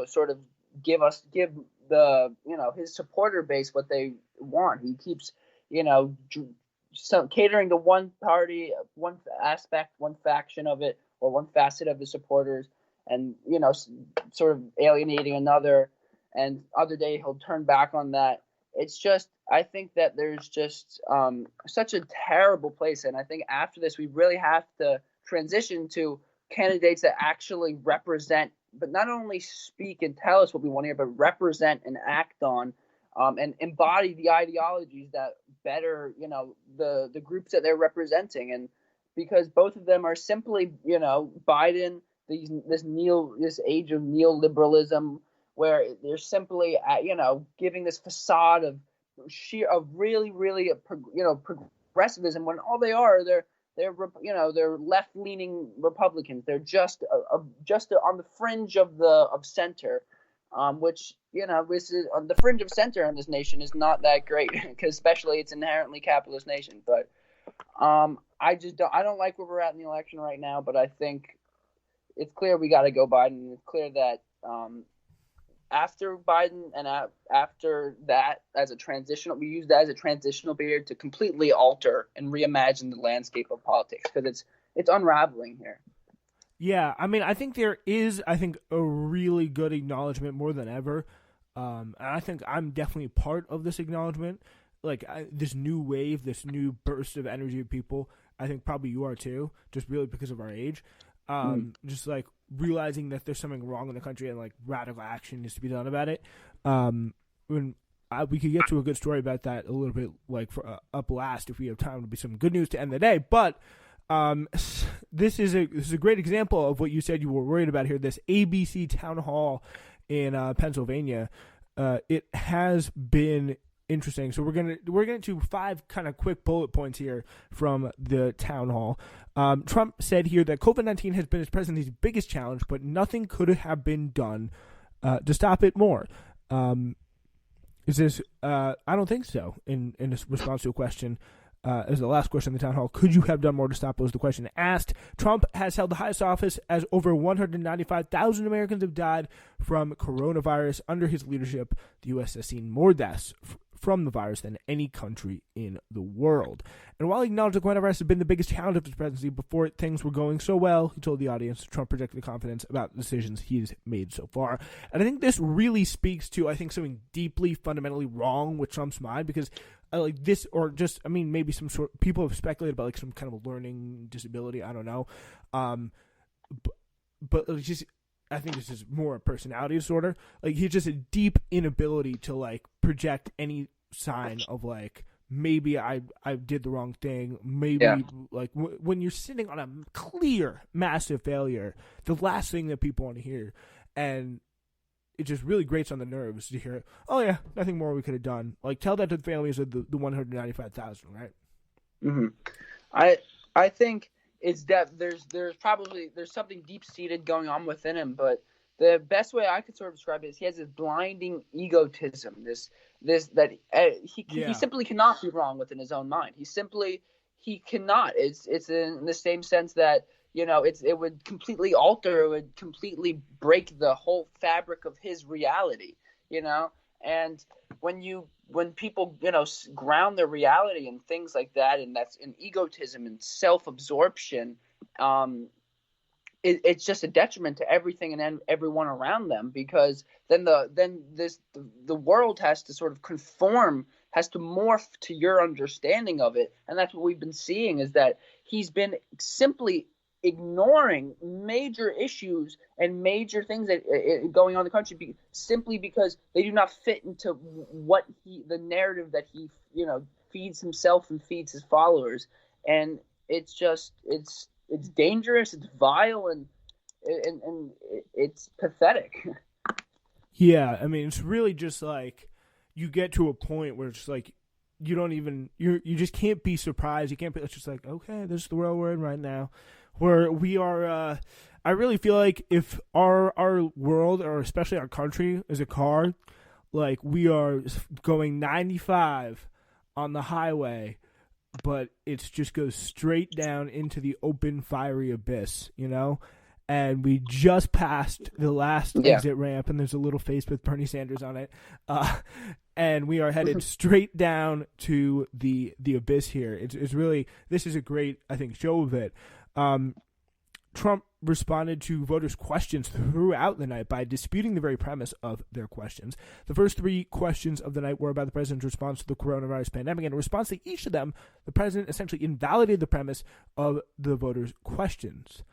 sort of give his supporter base what they want. He keeps, catering to one party, one aspect, one faction of it, or one facet of the supporters, and sort of alienating another. And other day he'll turn back on that. It's just, I think that there's just such a terrible place, and I think after this we really have to transition to candidates that actually represent, but not only speak and tell us what we want to hear, but represent and act on, and embody the ideologies that better, the groups that they're representing. And because both of them are simply, Biden, this age of neoliberalism, where they're simply, giving this facade of really, really, progressivism, when all they are, they're left-leaning Republicans. They're just on the fringe of center, which this is on the fringe of center in this nation is not that great, because especially it's inherently capitalist nation. But I don't like where we're at in the election right now. But I think it's clear we got to go Biden. It's clear that after Biden and after that, we use that as a transitional period to completely alter and reimagine the landscape of politics, because it's unraveling here. Yeah, I mean, I think there is, a really good acknowledgement more than ever. And I think I'm definitely part of this acknowledgement. Like, this new wave, this new burst of energy of people, I think probably you are too, just really because of our age. Just like realizing that there's something wrong in the country and like radical action needs to be done about it. We could get to a good story about that a little bit, like for up last if we have time. It'll be some good news to end the day. But this is a great example of what you said you were worried about here. This ABC town hall in Pennsylvania. It has been interesting. So we're gonna do 5 kind of quick bullet points here from the town hall. Trump said here that COVID-19 has been his presidency's biggest challenge, but nothing could have been done to stop it more. Is this? I don't think so. In this response to a question, as the last question in the town hall, could you have done more to stop it? Was the question asked. Trump has held the highest office as over 195,000 Americans have died from coronavirus under his leadership. The U.S. has seen more deaths from the virus than any country in the world. And while he acknowledged the coronavirus has been the biggest challenge of his presidency, before things were going so well, he told the audience Trump projected confidence about the decisions he's made so far. And I think this really speaks to, something deeply, fundamentally wrong with Trump's mind, because like this, or just, maybe some sort, people have speculated about like some kind of a learning disability. I don't know. But it's just, I think this is more a personality disorder. Like, he's just a deep inability to like project any sign of like, maybe I did the wrong thing. Maybe like when you're sitting on a clear massive failure, the last thing that people want to hear, and it just really grates on the nerves to hear, oh yeah, nothing more we could have done. Like, tell that to the families of the 195,000, right? Mm-hmm. I think it's that there's something deep seated going on within him, but the best way I could sort of describe it is he has this blinding egotism. He simply cannot be wrong within his own mind. He cannot. It's in the same sense that it would completely alter, it would completely break the whole fabric of his reality. And when people ground their reality and things like that, and that's in egotism and self-absorption, it's just a detriment to everything and everyone around them, because then the world has to sort of conform, has to morph to your understanding of it. And that's what we've been seeing, is that he's been simply ignoring major issues and major things that going on in the country simply because they do not fit into the narrative that he feeds himself and feeds his followers. And it's dangerous, it's vile, and it's pathetic. Yeah, it's really just like you get to a point where it's like you just can't be surprised. You can't be, it's just like, okay, this is the world we're in right now, where we are. I really feel like if our world, or especially our country, is a car, like we are going 95 on the highway, but it just goes straight down into the open, fiery abyss, and we just passed the last Yeah. exit ramp, and there's a little face with Bernie Sanders on it, and we are headed straight down to the abyss here. It's really, this is a great, I think, show of it. Trump responded to voters' questions throughout the night by disputing the very premise of their questions. The first three questions of the night were about the president's response to the coronavirus pandemic, and in response to each of them, the president essentially invalidated the premise of the voters' questions.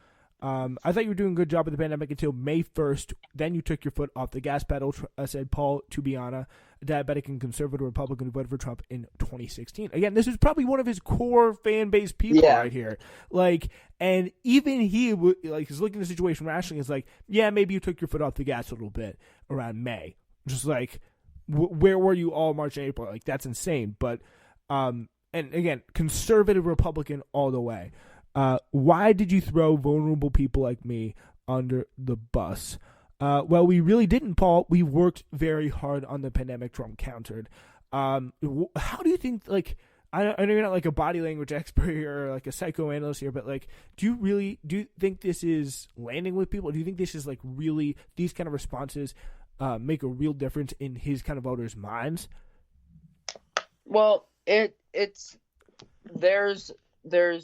I thought you were doing a good job with the pandemic until May 1st. Then you took your foot off the gas pedal, said Paul Tubiana, a diabetic and conservative Republican who voted for Trump in 2016. Again, this is probably one of his core fan base people right here. Like, and even he is looking at the situation rationally. Is like, yeah, maybe you took your foot off the gas a little bit around May. Just like, where were you all March and April? Like, that's insane. But, and again, conservative Republican all the way. Why did you throw vulnerable people like me under the bus? Well, we really didn't, Paul. We worked very hard on the pandemic, Trump countered. How do you think, like, I know you're not like a body language expert here or like a psychoanalyst here, but like, do you think this is landing with people? Do you think this is like really, these kind of responses make a real difference in his kind of voters' minds? Well, there's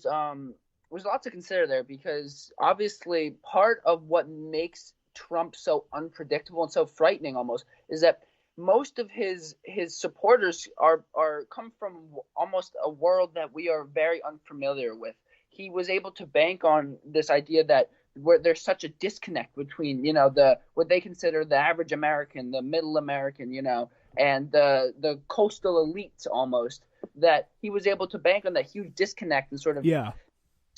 a lot to consider there, because obviously part of what makes Trump so unpredictable and so frightening almost is that most of his supporters are come from almost a world that we are very unfamiliar with. He was able to bank on this idea that where there's such a disconnect between, what they consider the average American, the middle American, and the coastal elites almost, that he was able to bank on that huge disconnect and sort of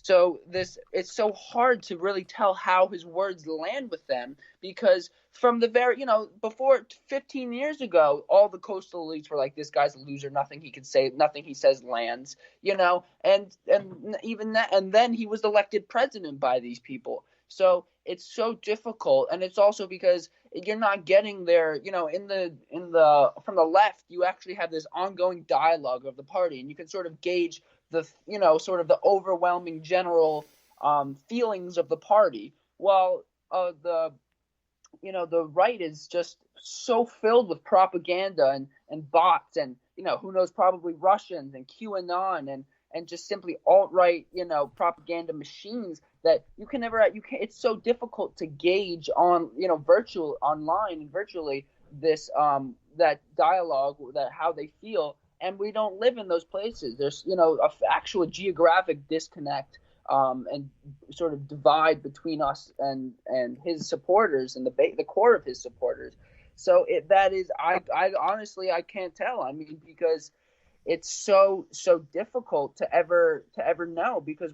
So it's so hard to really tell how his words land with them, because from the very, before 15 years ago, all the coastal elites were like, this guy's a loser. Nothing he can say, nothing he says lands, and even that, and then he was elected president by these people. So it's so difficult. And it's also because you're not getting there, from the left, you actually have this ongoing dialogue of the party, and you can sort of gauge the sort of the overwhelming general feelings of the party, while the right is just so filled with propaganda and bots and who knows, probably Russians and QAnon and just simply alt-right propaganda machines that it's so difficult to gauge on online and virtually this that dialogue, that how they feel. And we don't live in those places. There's, a actual geographic disconnect and sort of divide between us and his supporters and the core of his supporters. So I honestly, I can't tell. I mean, because it's so difficult to ever know, because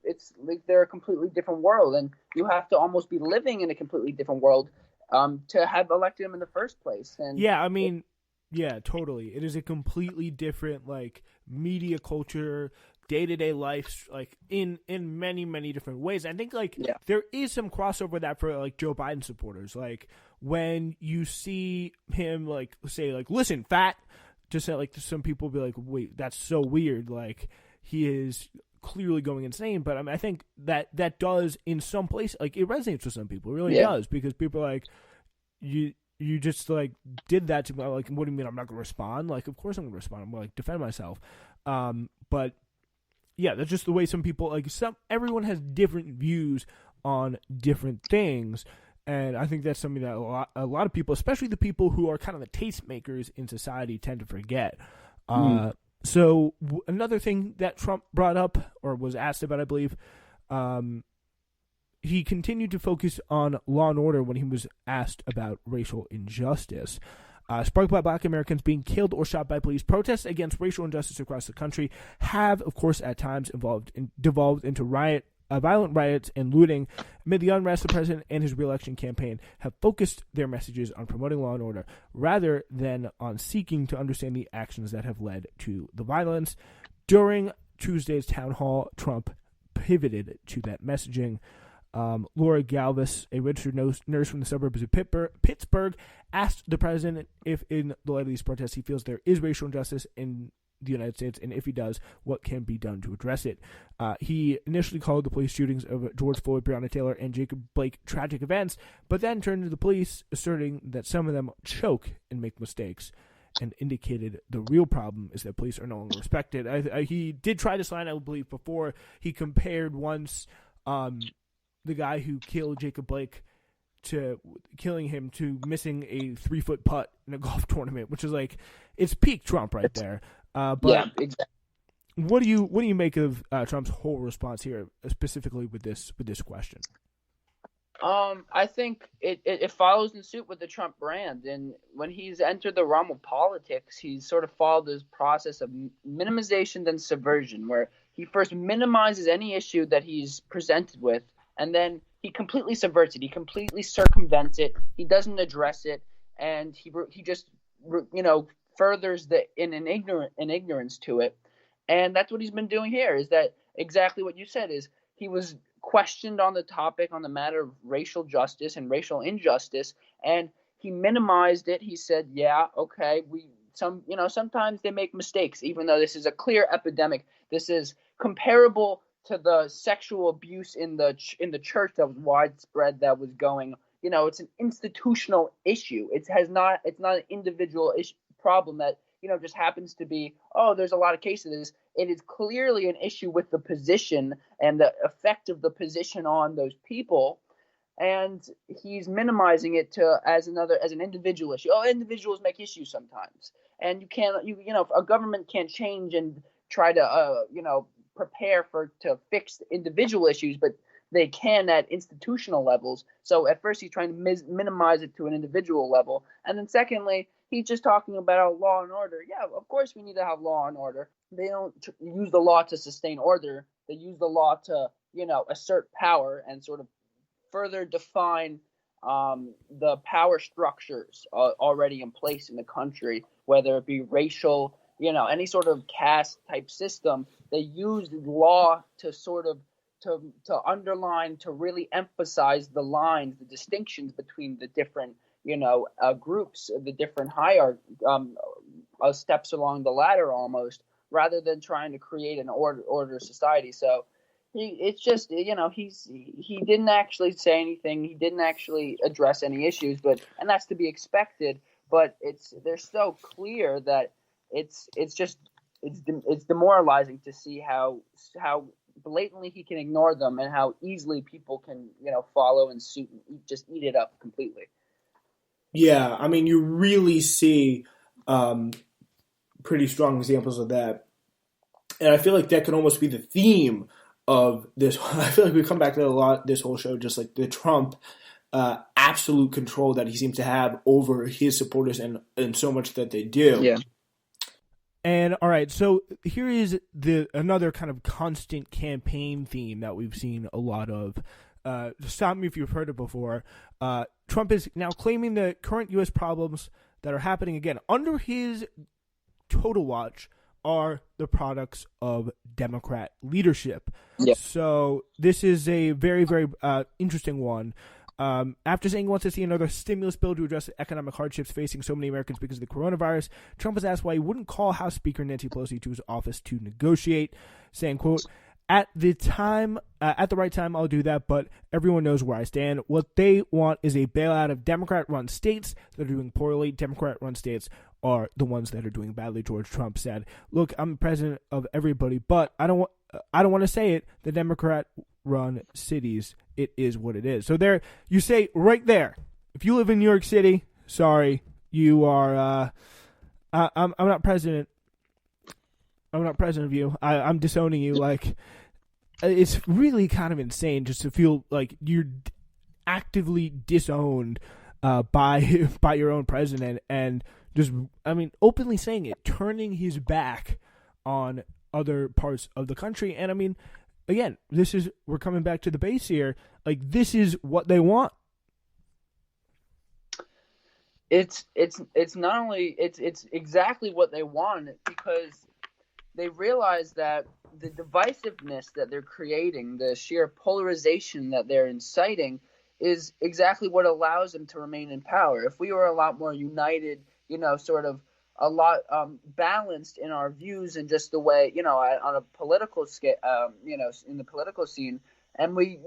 it's like they're a completely different world, and you have to almost be living in a completely different world to have elected him in the first place. And yeah, I mean. Yeah, totally. It is a completely different, like, media culture, day-to-day life, like, in many, many different ways. I think, like, there is some crossover with that for, like, Joe Biden supporters. Like, when you see him, like, say, like, listen, fat, just like, some people be like, wait, that's so weird. Like, he is clearly going insane. But, I mean, I think that does, in some place, like, it resonates with some people. It really does, because people are like, you just, like, did that to me. Like, what do you mean I'm not going to respond? Like, of course I'm going to respond. I'm going to, like, defend myself. But, yeah, that's just the way some people, like, everyone has different views on different things. And I think that's something that a lot of people, especially the people who are kind of the tastemakers in society, tend to forget. So another thing that Trump brought up, or was asked about, I believe, he continued to focus on law and order when he was asked about racial injustice. Sparked by black Americans being killed or shot by police, protests against racial injustice across the country have, of course, at times devolved into violent riots and looting. Amid the unrest, the president and his re-election campaign have focused their messages on promoting law and order rather than on seeking to understand the actions that have led to the violence. During Tuesday's town hall, Trump pivoted to that messaging. Laura Galvis, a registered nurse from the suburbs of Pittsburgh, asked the president if, in the light of these protests, he feels there is racial injustice and the United States, and if he does, what can be done to address it. He initially called the police shootings of George Floyd, Breonna Taylor, and Jacob Blake tragic events, but then turned to the police, asserting that some of them choke and make mistakes, and indicated the real problem is that police are no longer respected. He did try this line, I believe, before. He compared once the guy who killed Jacob Blake to killing him to missing a 3-foot putt in a golf tournament, which is like, it's peak Trump right there. But yeah, exactly. What do you make of Trump's whole response here, specifically with this question? I think it follows in suit with the Trump brand, and when he's entered the realm of politics, he's sort of followed this process of minimization then subversion, where he first minimizes any issue that he's presented with, and then he completely subverts it. He completely circumvents it. He doesn't address it, and he just furthers an ignorance to it, and that's what he's been doing here. Is that exactly what you said? Is he was questioned on the topic, on the matter of racial justice and racial injustice, and he minimized it. He said, yeah, okay, sometimes they make mistakes, even though this is a clear epidemic. This is comparable to the sexual abuse in the church that was widespread, that was going, it's an institutional issue. It's not an individual problem that just happens to be, there's a lot of cases of this. It is clearly an issue with the position and the effect of the position on those people, and he's minimizing it as an individual issue. Individuals make issues sometimes, and a government can't change and try to prepare to fix individual issues, but they can at institutional levels. So at first he's trying to minimize it to an individual level, and then secondly, he's just talking about law and order. Yeah, of course we need to have law and order. They don't use the law to sustain order. They use the law to, assert power and sort of further define the power structures already in place in the country, whether it be racial, any sort of caste type system. They use law to sort of to underline, to really emphasize the lines, the distinctions between the different groups, the different hierarchy, steps along the ladder almost, rather than trying to create an order society. So he didn't actually say anything. He didn't actually address any issues, and that's to be expected. But they're so clear that it's demoralizing to see how blatantly he can ignore them, and how easily people can follow and suit and just eat it up completely. Yeah, I mean, you really see pretty strong examples of that. And I feel like that could almost be the theme of this. I feel like we come back to that a lot this whole show, just like the Trump absolute control that he seems to have over his supporters and so much that they do. Yeah. And all right, so here is another kind of constant campaign theme that we've seen a lot of. Stop me if you've heard it before. Trump is now claiming the current U.S. problems that are happening again under his total watch are the products of Democrat leadership. Yep. So this is a very, very interesting one. After saying he wants to see another stimulus bill to address the economic hardships facing so many Americans because of the coronavirus, Trump was asked why he wouldn't call House Speaker Nancy Pelosi to his office to negotiate, saying, quote, at the right time, I'll do that, but everyone knows where I stand. What they want is a bailout of Democrat-run states that are doing poorly. Democrat-run states are the ones that are doing badly, George Trump said. Look, I'm president of everybody, but I don't want to say it. The Democrat-run cities, it is what it is. So there, you say right there, if you live in New York City, sorry, you are, I'm not president. I'm not president of you. I'm disowning you. Like, it's really kind of insane just to feel like you're actively disowned by your own president, and just, I mean, openly saying it, turning his back on other parts of the country. And I mean, again, we're coming back to the base here. Like, this is what they want. It's not only it's exactly what they want, because they realize that the divisiveness that they're creating, the sheer polarization that they're inciting, is exactly what allows them to remain in power. If we were a lot more united, sort of a lot balanced in our views and just the way, on a political scale, in the political scene. And we,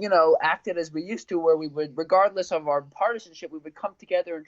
acted as we used to, where we would, regardless of our partisanship, we would come together and